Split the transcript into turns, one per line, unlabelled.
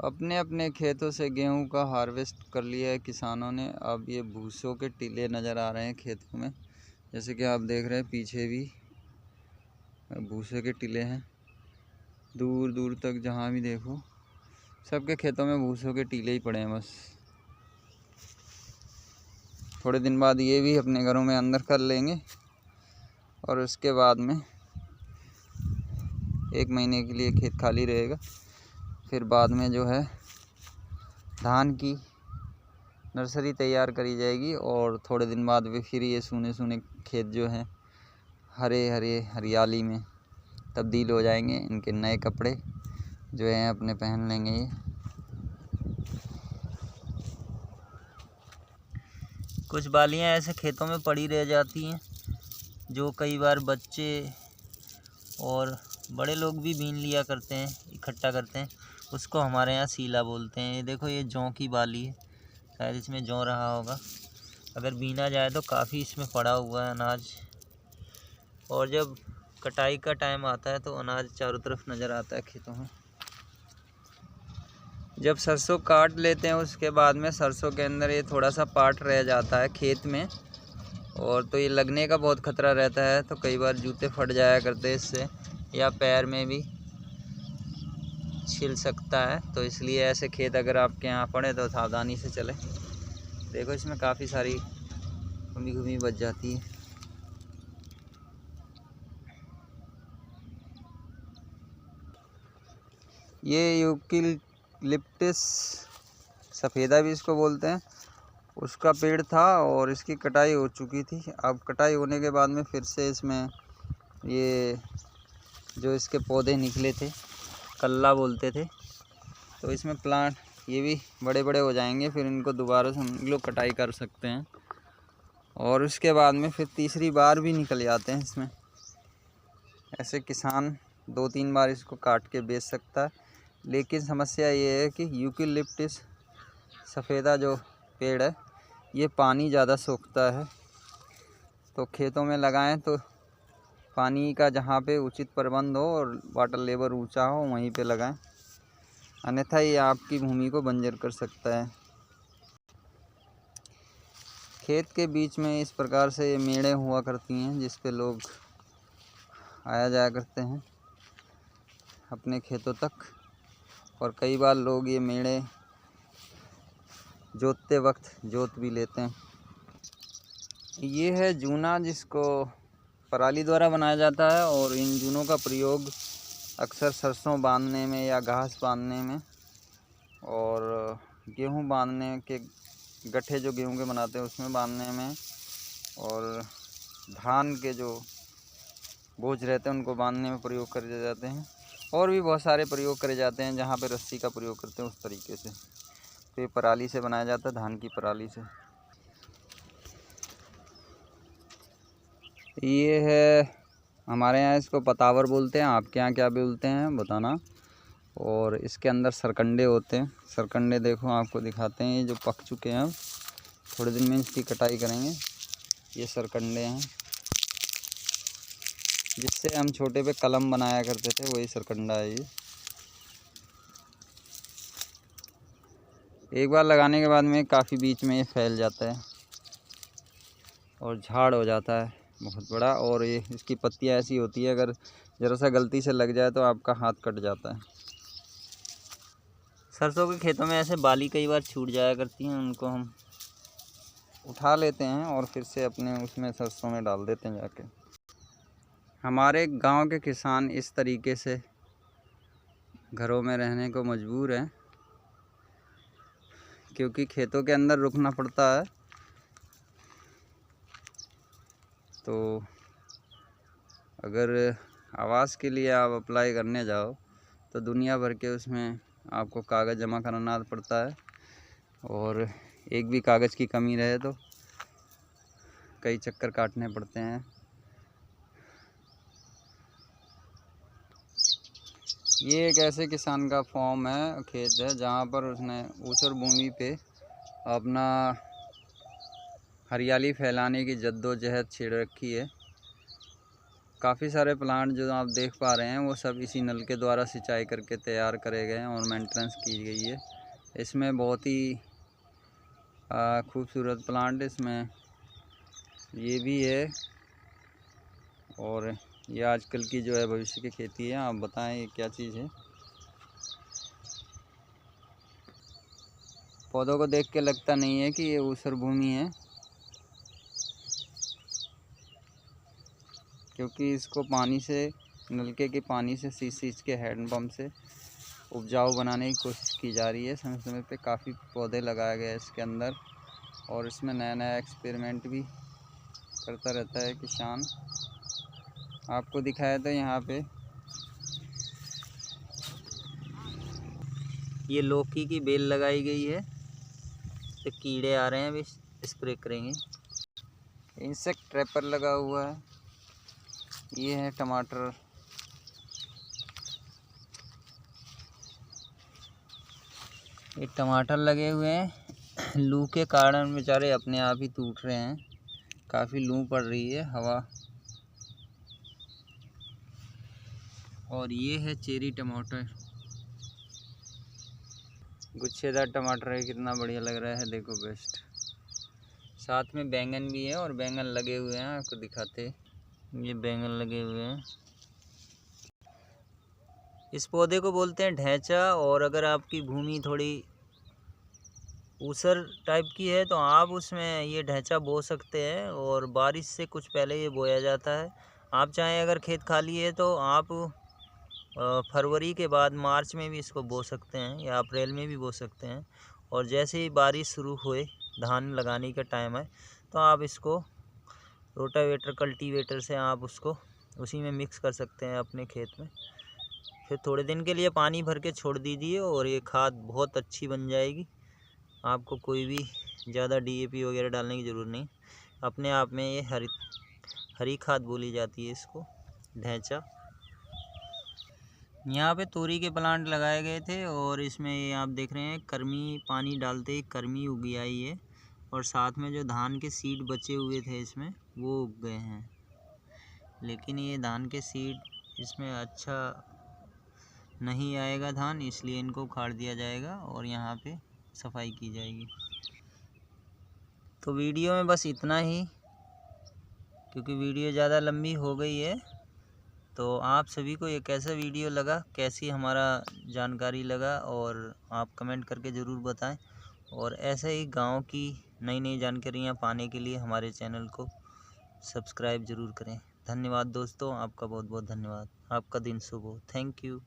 अपने अपने खेतों से गेहूं का हार्वेस्ट कर लिया है किसानों ने। अब ये भूसों के टीले नज़र आ रहे हैं खेतों में, जैसे कि आप देख रहे हैं पीछे भी भूसे के टीले हैं। दूर दूर तक जहां भी देखो सबके खेतों में भूसों के टीले ही पड़े हैं बस। थोड़े दिन बाद ये भी अपने घरों में अंदर कर लेंगे और उसके बाद में 1 महीने के लिए खेत खाली रहेगा। फिर बाद में जो है धान की नर्सरी तैयार करी जाएगी और थोड़े दिन बाद भी फिर ये सूने सूने खेत जो हैं हरे हरे हरियाली में तब्दील हो जाएंगे। इनके नए कपड़े जो हैं अपने पहन लेंगे ये।
कुछ बालियां ऐसे खेतों में पड़ी रह जाती हैं जो कई बार बच्चे और बड़े लोग भी बीन लिया करते हैं, इकट्ठा करते हैं। उसको हमारे यहाँ सीला बोलते हैं। ये देखो, ये जौ की बाली है, शायद इसमें जौ रहा होगा। अगर बीना जाए तो काफ़ी इसमें पड़ा हुआ है अनाज, और जब कटाई का टाइम आता है तो अनाज चारों तरफ नज़र आता है खेतों में।
जब सरसों काट लेते हैं उसके बाद में सरसों के अंदर ये थोड़ा सा पार्ट रह जाता है खेत में, और तो ये लगने का बहुत ख़तरा रहता है। तो कई बार जूते फट जाया करते हैं इससे, या पैर में भी छिल सकता है। तो इसलिए ऐसे खेत अगर आपके यहाँ पड़े तो सावधानी से चलें। देखो इसमें काफ़ी सारी घुमी घुमी बच जाती है। ये यूकेलिप्टस सफ़ेदा भी इसको बोलते हैं, उसका पेड़ था और इसकी कटाई हो चुकी थी। अब कटाई होने के बाद में फिर से इसमें ये जो इसके पौधे निकले थे, कल्ला बोलते थे, तो इसमें प्लांट ये भी बड़े बड़े हो जाएंगे। फिर इनको दोबारा से हम लोग कटाई कर सकते हैं और उसके बाद में फिर तीसरी बार भी निकल जाते हैं इसमें। ऐसे किसान 2-3 बार इसको काट के बेच सकता है। लेकिन समस्या ये है कि यूकेलिप्टस सफ़ेदा जो पेड़ है ये पानी ज़्यादा सोखता है। तो खेतों में लगाएं तो पानी का जहाँ पे उचित प्रबंध हो और वाटर लेवल ऊंचा हो वहीं पे लगाएं, अन्यथा ये आपकी भूमि को बंजर कर सकता है। खेत के बीच में इस प्रकार से ये मेड़े हुआ करती हैं जिस पे लोग आया जाया करते हैं अपने खेतों तक, और कई बार लोग ये मेड़े जोतते वक्त जोत भी लेते हैं। ये है जूना जिसको पराली द्वारा बनाया जाता है, और इन जूनों का प्रयोग अक्सर सरसों बांधने में या घास बांधने में और गेहूं बांधने के गट्ठे जो गेहूं के बनाते हैं उसमें बांधने में, और धान के जो बोझ रहते हैं उनको बांधने में प्रयोग करे जाते हैं। और भी बहुत सारे प्रयोग करे जाते हैं जहाँ पे रस्सी का प्रयोग करते हैं उस तरीके से। तो ये पराली से बनाया जाता है, धान की पराली से। ये है हमारे यहाँ इसको पतावर बोलते हैं, आपके यहाँ क्या बोलते हैं बताना। और इसके अंदर सरकंडे होते हैं। सरकंडे देखो आपको दिखाते हैं, ये जो पक चुके हैं, अब थोड़े दिन में इसकी कटाई करेंगे। ये सरकंडे हैं जिससे हम छोटे पे कलम बनाया करते थे, वही सरकंडा है ये। एक बार लगाने के बाद में काफ़ी बीच में ये फैल जाता है और झाड़ हो जाता है बहुत बड़ा। और ये इसकी पत्तियाँ ऐसी होती है, अगर ज़रा सा गलती से लग जाए तो आपका हाथ कट जाता है।
सरसों के खेतों में ऐसे बाली कई बार छूट जाया करती हैं, उनको हम
उठा लेते हैं और फिर से अपने उसमें सरसों में डाल देते हैं जाके। हमारे गांव के किसान इस तरीके से घरों में रहने को मजबूर हैं, क्योंकि खेतों के अंदर रुकना पड़ता है। तो अगर आवास के लिए आप अप्लाई करने जाओ तो दुनिया भर के उसमें आपको कागज़ जमा कराना पड़ता है, और एक भी कागज़ की कमी रहे तो कई चक्कर काटने पड़ते हैं। ये एक ऐसे किसान का फॉर्म है, खेत है, जहाँ पर उसने ऊसर भूमि पे अपना हरियाली फैलाने की जद्दोजहद छेड़ रखी है। काफ़ी सारे प्लांट जो आप देख पा रहे हैं वो सब इसी नल के द्वारा सिंचाई करके तैयार करे गए हैं और मेंटेनेंस की गई है। इसमें बहुत ही खूबसूरत प्लांट इसमें ये भी है, और ये आजकल की जो है भविष्य की खेती है। आप बताएं ये क्या चीज़ है। पौधों को देख के लगता नहीं है कि ये ऊसर भूमि है, क्योंकि इसको पानी से, नलके के पानी से सींच के हैंडपम्प से उपजाऊ बनाने की कोशिश की जा रही है। समय समय पे काफ़ी पौधे लगाए गए इसके अंदर, और इसमें नया नया एक्सपेरिमेंट भी करता रहता है किसान। आपको दिखाया था यहाँ पे
ये लौकी की बेल लगाई गई है, तो कीड़े आ रहे हैं, अभी स्प्रे करेंगे।
इंसेक्ट ट्रैपर लगा हुआ है। ये है टमाटर।
ये टमाटर लगे हुए हैं, लू के कारण बेचारे अपने आप ही टूट रहे हैं। काफ़ी लू पड़ रही है, हवा। और ये है चेरी टमाटर,
गुच्छेदार टमाटर है, कितना बढ़िया लग रहा है, देखो बेस्ट। साथ में बैंगन भी है, और बैंगन लगे हुए हैं, आपको दिखाते।
ये बैंगन लगे हुए हैं। इस पौधे को बोलते हैं ढैंचा। और अगर आपकी भूमि थोड़ी ऊसर टाइप की है तो आप उसमें ये ढैंचा बो सकते हैं, और बारिश से कुछ पहले ये बोया जाता है। आप चाहें अगर खेत खाली है तो आप फरवरी के बाद मार्च में भी इसको बो सकते हैं, या अप्रैल में भी बो सकते हैं। और जैसे ही बारिश शुरू हुए, धान लगाने का टाइम है, तो आप इसको रोटावेटर कल्टीवेटर से आप उसको उसी में मिक्स कर सकते हैं अपने खेत में। फिर थोड़े दिन के लिए पानी भर के छोड़ दीजिए, और ये खाद बहुत अच्छी बन जाएगी। आपको कोई भी ज़्यादा DAP वगैरह डालने की ज़रूरत नहीं, अपने आप में ये हरी खाद बोली जाती है इसको, ढैंचा। यहाँ पे तोरी के प्लांट लगाए गए थे, और इसमें आप देख रहे हैं कर्मी पानी डालते ही कर्मी उग आई है, और साथ में जो धान के सीड बचे हुए थे इसमें वो उग गए हैं। लेकिन ये धान के सीड इसमें अच्छा नहीं आएगा धान, इसलिए इनको उखाड़ दिया जाएगा और यहाँ पे सफाई की जाएगी। तो वीडियो में बस इतना ही, क्योंकि वीडियो ज़्यादा लंबी हो गई है। तो आप सभी को ये कैसा वीडियो लगा, कैसी हमारा जानकारी लगा, और आप कमेंट करके ज़रूर बताएं। और ऐसे ही गांव की नई नई जानकारियाँ पाने के लिए हमारे चैनल को सब्सक्राइब ज़रूर करें। धन्यवाद दोस्तों, आपका बहुत बहुत धन्यवाद। आपका दिन शुभ हो। Thank you.